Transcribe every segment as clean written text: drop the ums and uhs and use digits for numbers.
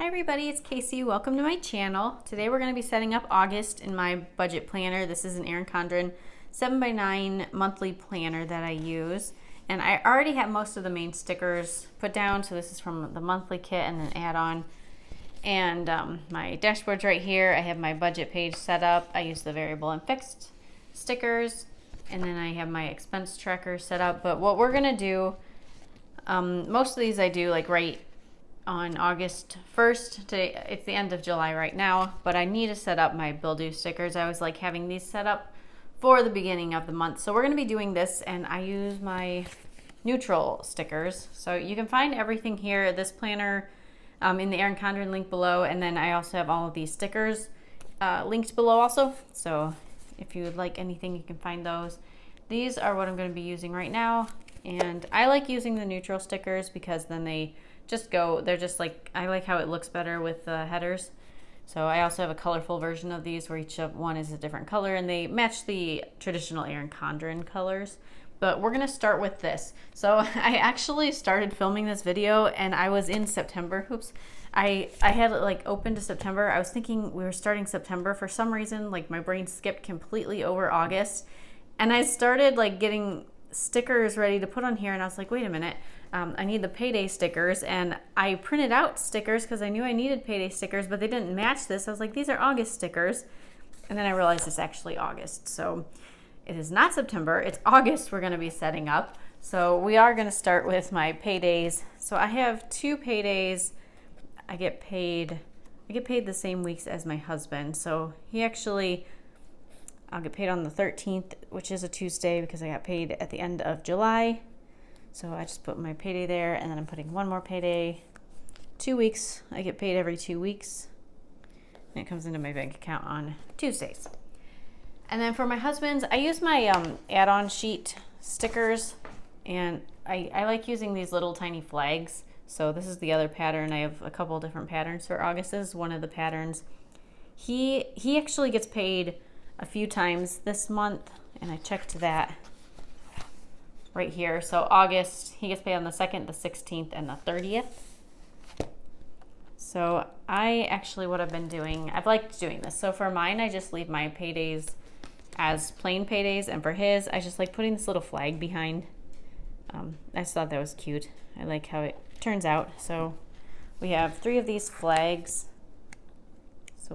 Hi everybody, it's Kaycee. Welcome to my channel. Today we're going to be setting up August in my budget planner. This is an Erin Condren 7x9 monthly planner that I use. And I already have most of the main stickers put down. So this is from the monthly kit and an add-on. And my dashboard's right here. I have my budget page set up. I use the variable and fixed stickers. And then I have my expense tracker set up. But what we're going to do, most of these I do like right on August 1st. Today, it's the end of July right now, but I need to set up my bill due stickers. I always like having these set up for the beginning of the month. So we're going to be doing this, and I use my neutral stickers. So you can find everything here, this planner, in the Erin Condren link below, and then I also have all of these stickers linked below also. So if you would like anything, you can find those. These are what I'm going to be using right now, and I like using the neutral stickers because then they just go, they're just like, I like how it looks better with the headers. So I also have a colorful version of these where each one is a different color, and they match the traditional Erin Condren colors. But we're gonna start with this. So I actually started filming this video and I was in September. Oops. I had it like open to September. I was thinking we were starting September. For some reason, like my brain skipped completely over August. And I started like getting stickers ready to put on here, and I was like, wait a minute. I need the Payday stickers, and I printed out stickers because I knew I needed Payday stickers, but they didn't match this. I was like, these are August stickers, and then I realized it's actually August. So it is not September, it's August we're going to be setting up. So we are going to start with my Paydays. So I have two Paydays. I get paid the same weeks as my husband. So I'll get paid on the 13th, which is a Tuesday, because I got paid at the end of July. So I just put my payday there, and then I'm putting one more payday. 2 weeks. I get paid every 2 weeks. And it comes into my bank account on Tuesdays. And then for my husband's, I use my add-on sheet stickers, and I like using these little tiny flags. So this is the other pattern. I have a couple different patterns for August. This is one of the patterns. He actually gets paid a few times this month, and I checked that right here. So August, he gets paid on the 2nd, the 16th, and the 30th. So what I've been doing, I've liked doing this. So for mine, I just leave my paydays as plain paydays, and for his, I just like putting this little flag behind. I just thought that was cute. I like how it turns out. So we have 3 of these flags. So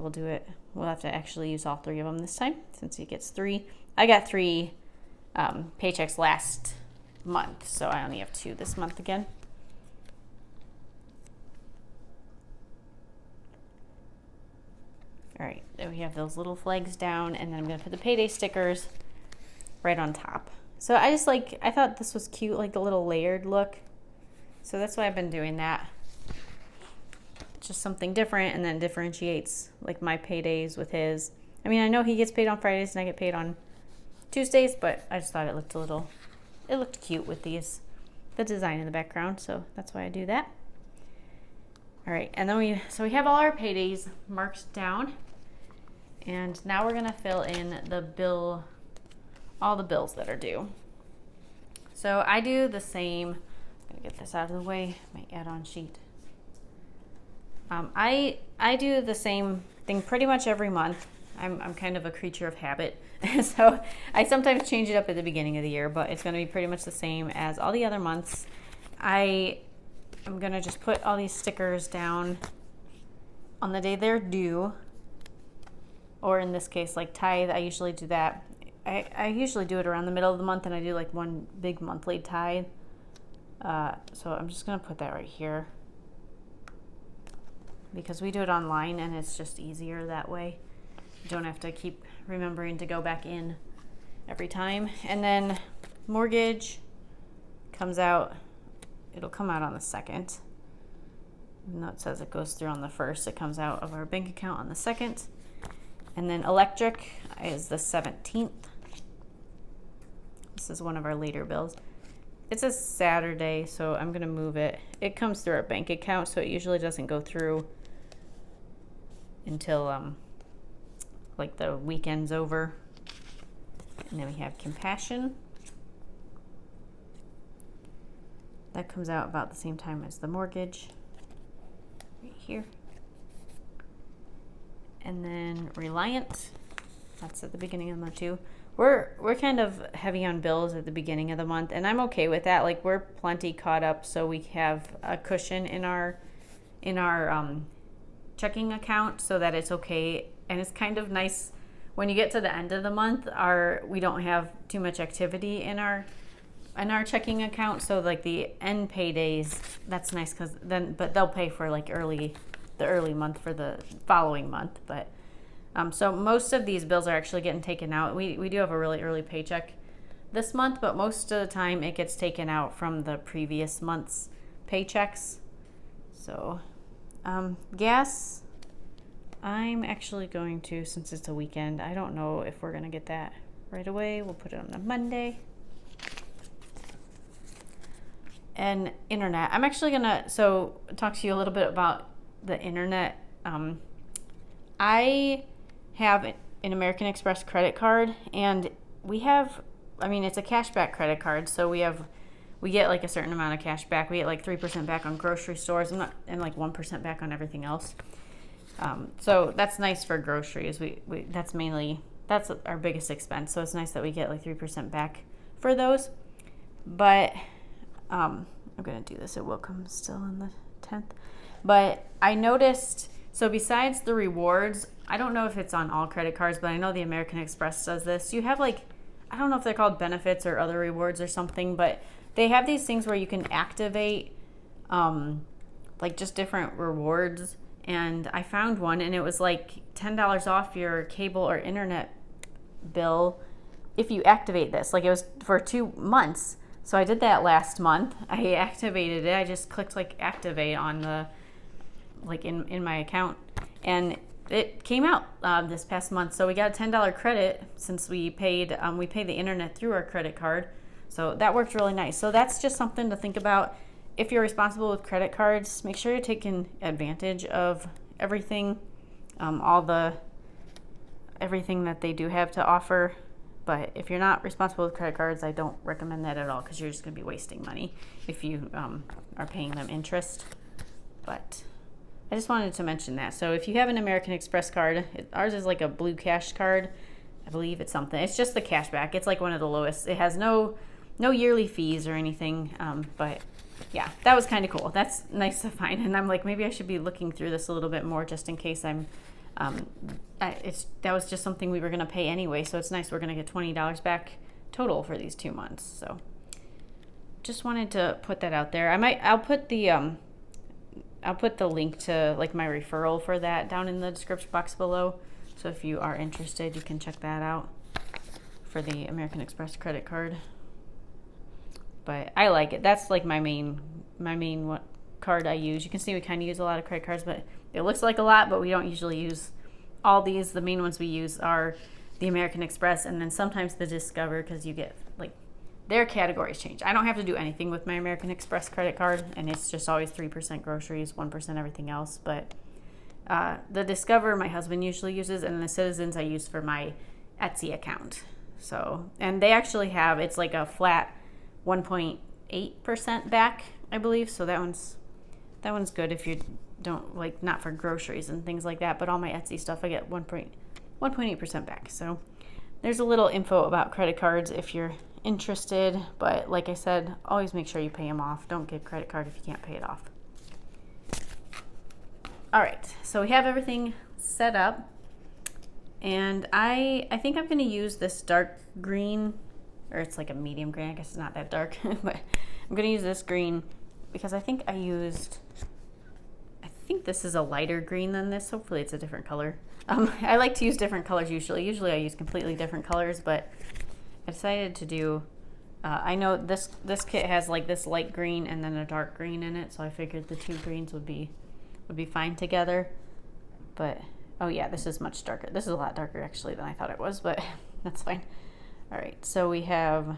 we'll have to actually use all 3 of them this time, since he gets 3. I got 3 paychecks last month, so I only have 2 this month again. All right, there we have those little flags down, and then I'm gonna put the payday stickers right on top. So I thought this was cute, like the little layered look. So that's why I've been doing that. Just something different, and then differentiates like my paydays with his. I mean, I know he gets paid on Fridays and I get paid on Tuesdays, but I just thought it looked cute with the design in the background, so that's why I do that. All right, and then we have all our paydays marked down, and now we're gonna fill in all the bills that are due. So I do the same. I'm gonna get this out of the way, my add-on sheet. I do the same thing pretty much every month. I'm kind of a creature of habit. So I sometimes change it up at the beginning of the year, but it's going to be pretty much the same as all the other months. I'm going to just put all these stickers down on the day they're due, or in this case, like tithe, I usually do that. I usually do it around the middle of the month, and I do like one big monthly tithe. So I'm just going to put that right here, because we do it online and it's just easier that way. You don't have to keep remembering to go back in every time. And then mortgage comes out, it'll come out on the 2nd. Even though it says it goes through on the 1st, it comes out of our bank account on the 2nd. And then electric is the 17th. This is one of our later bills. It's a Saturday, so I'm gonna move it. It comes through our bank account, so it usually doesn't go through until like the weekend's over. And then we have compassion. That comes out about the same time as the mortgage, right here. And then Reliant, that's at the beginning of the month too. We're kind of heavy on bills at the beginning of the month, and I'm okay with that. Like, we're plenty caught up, so we have a cushion in our checking account so that it's okay. And it's kind of nice when you get to the end of the month, we don't have too much activity in our checking account. So like the end paydays, that's nice but they'll pay for like the early month for the following month. But so most of these bills are actually getting taken out. We do have a really early paycheck this month, but most of the time it gets taken out from the previous month's paychecks. So gas, I'm actually going to, since it's a weekend, I don't know if we're going to get that right away. We'll put it on a Monday. And internet, I'm actually going to talk to you a little bit about the internet. I have an American Express credit card, and it's a cashback credit card, so we get like a certain amount of cash back. We get like 3% back on grocery stores and like 1% back on everything else. So that's nice for groceries. That's our biggest expense. So it's nice that we get like 3% back for those. But I'm going to do this. It will come still on the 10th. But I noticed, so besides the rewards, I don't know if it's on all credit cards, but I know the American Express does this. You have like, I don't know if they're called benefits or other rewards or something, but they have these things where you can activate like just different rewards. And I found one, and it was like $10 off your cable or internet bill if you activate this. Like, it was for 2 months. So I did that last month. I activated it. I just clicked like activate on the, like in my account, and it came out this past month. So we got a $10 credit since we paid the internet through our credit card. So that worked really nice. So that's just something to think about. If you're responsible with credit cards, make sure you're taking advantage of everything, everything that they do have to offer. But if you're not responsible with credit cards, I don't recommend that at all, because you're just going to be wasting money if you are paying them interest. But I just wanted to mention that. So if you have an American Express card, ours is like a blue cash card. I believe it's something. It's just the cash back. It's like one of the lowest. It has no yearly fees or anything. But yeah, that was kind of cool. That's nice to find. And I'm like, maybe I should be looking through this a little bit more, just in case that was just something we were going to pay anyway. So it's nice. We're going to get $20 back total for these 2 months. So just wanted to put that out there. I'll put the link to like my referral for that down in the description box below. So if you are interested, you can check that out for the American Express credit card. But I like it. That's like my main card I use. You can see we kind of use a lot of credit cards, but it looks like a lot, but we don't usually use all these. The main ones we use are the American Express, and then sometimes the Discover, because you get like their categories change. I don't have to do anything with my American Express credit card, and it's just always 3% groceries, 1% everything else. But the Discover my husband usually uses, and the Citizens I use for my Etsy account. So, and they actually have, it's like a flat 1.8% back, I believe. So that one's good if you don't like, not for groceries and things like that, but all my Etsy stuff I get 1.8% back. So there's a little info about credit cards if you're interested, but like I said, always make sure you pay them off. Don't get a credit card if you can't pay it off. All right, so we have everything set up, and I think I'm going to use this dark green, or it's like a medium green. I guess it's not that dark, but I'm going to use this green because I think this is a lighter green than this. Hopefully it's a different color. I like to use different colors usually. Usually I use completely different colors, but I decided to do, I know this kit has like this light green and then a dark green in it, so I figured the two greens would be fine together. But, oh yeah, this is much darker. This is a lot darker actually than I thought it was, but that's fine. All right, so we have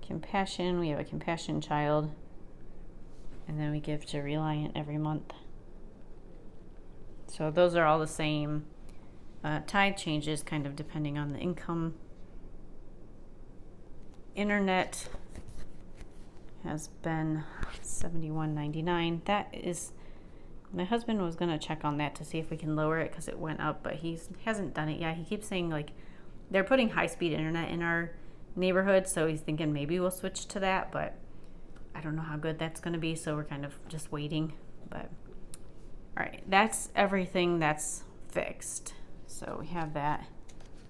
Compassion. We have a Compassion Child, and then we give to Reliant every month. So those are all the same. Tide changes kind of depending on the income. Internet has been $71.99. That is My husband was gonna check on that to see if we can lower it because it went up, but he hasn't done it yet. He keeps saying like they're putting high-speed internet in our neighborhood, so he's thinking maybe we'll switch to that, but I don't know how good that's gonna be, so we're kind of just waiting. But all right, that's everything that's fixed. So we have that.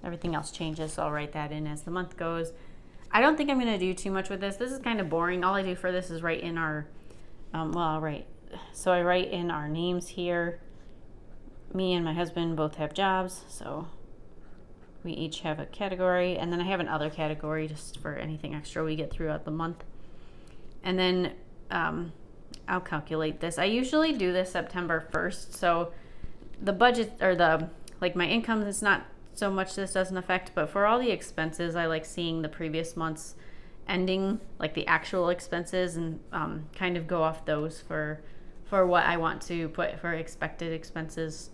Everything else changes, so I'll write that in as the month goes. I don't think I'm gonna do too much with this. This is kind of boring. All I do for this is write in our, I write in our names here. Me and my husband both have jobs, so we each have a category, and then I have another category just for anything extra we get throughout the month. And then I'll calculate this. I usually do this September 1st, so the budget or my income is not so much this doesn't affect, but for all the expenses, I like seeing the previous month's ending, like the actual expenses, and kind of go off those for what I want to put for expected expenses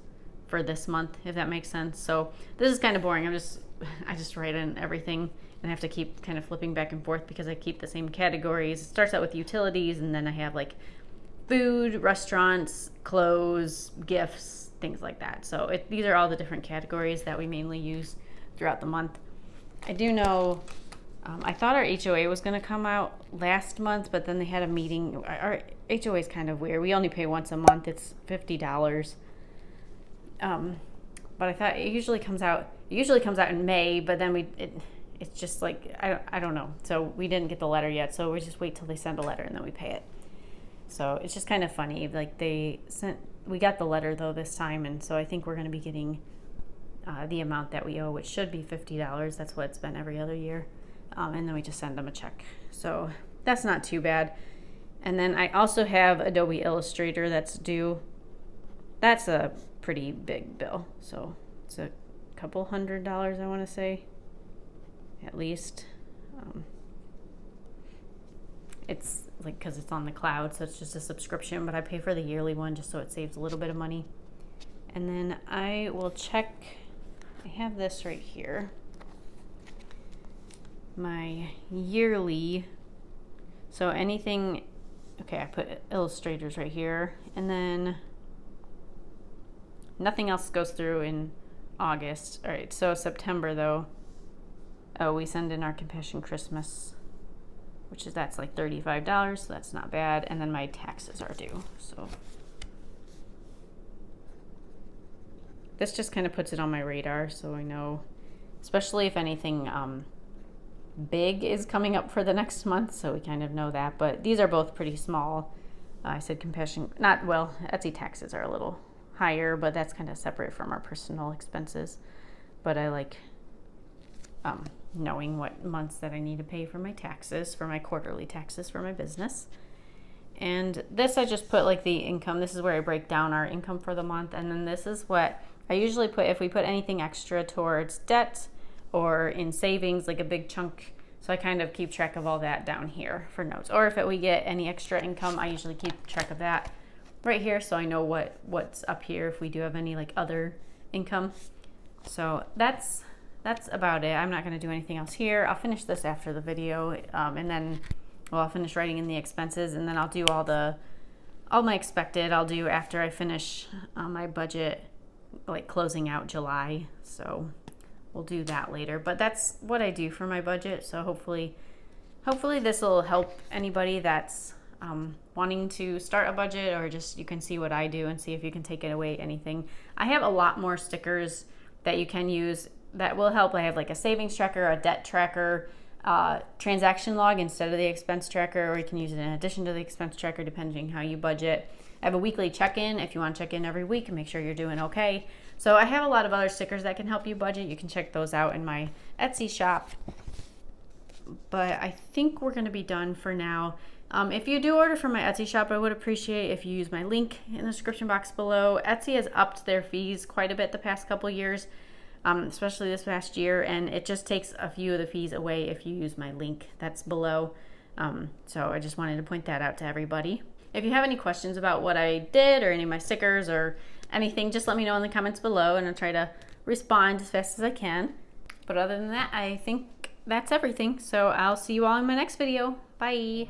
for this month, if that makes sense. So this is kind of boring. I just write in everything and have to keep kind of flipping back and forth because I keep the same categories. It starts out with utilities, and then I have like food, restaurants, clothes, gifts, things like that. So these are all the different categories that we mainly use throughout the month. I do know, I thought our HOA was going to come out last month, but then they had a meeting. Our HOA is kind of weird. We only pay once a month. It's $50. But I thought it usually comes out in May, but then it's just like, I don't know. So we didn't get the letter yet. So we just wait till they send a letter and then we pay it. So it's just kind of funny. Like we got the letter though this time. And so I think we're going to be getting, the amount that we owe, which should be $50. That's what it's been every other year. And then we just send them a check. So that's not too bad. And then I also have Adobe Illustrator that's due. That's a pretty big bill. So it's a couple $100, I want to say, at least. It's like, because it's on the cloud, so it's just a subscription, but I pay for the yearly one just so it saves a little bit of money. And then I will check, I have this right here, my yearly. So anything, okay, I put illustrators right here, and then nothing else goes through in August. All right, so September though, we send in our Compassion Christmas, that's like $35, so that's not bad. And then my taxes are due. So this just kind of puts it on my radar, so I know, especially if anything big is coming up for the next month, so we kind of know that. But these are both pretty small. I said Compassion, Etsy taxes are a little higher, but that's kind of separate from our personal expenses. But I like knowing what months that I need to pay for my taxes, for my quarterly taxes for my business. And this I just put like the income. This is where I break down our income for the month. And then this is what I usually put if we put anything extra towards debt or in savings, like a big chunk. So I kind of keep track of all that down here for notes. Or if we get any extra income, I usually keep track of that right here, so I know what's up here if we do have any like other income. So that's about it. I'm not going to do anything else here. I'll finish this after the video, and then I'll finish writing in the expenses, and then I'll do all my expected I'll do after I finish my budget, like closing out July. So we'll do that later, but that's what I do for my budget. So hopefully this will help anybody that's wanting to start a budget, or just you can see what I do and see if you can take it away anything. I have a lot more stickers that you can use that will help. I have like a savings tracker, a debt tracker, transaction log instead of the expense tracker, or you can use it in addition to the expense tracker depending how you budget. I have a weekly check-in if you want to check in every week and make sure you're doing okay. So I have a lot of other stickers that can help you budget. You can check those out in my Etsy shop. But I think we're going to be done for now. If you do order from my Etsy shop, I would appreciate if you use my link in the description box below. Etsy has upped their fees quite a bit the past couple years, especially this past year, and it just takes a few of the fees away if you use my link that's below. So I just wanted to point that out to everybody. If you have any questions about what I did or any of my stickers or anything, just let me know in the comments below, and I'll try to respond as fast as I can. But other than that, I think that's everything. So I'll see you all in my next video. Bye.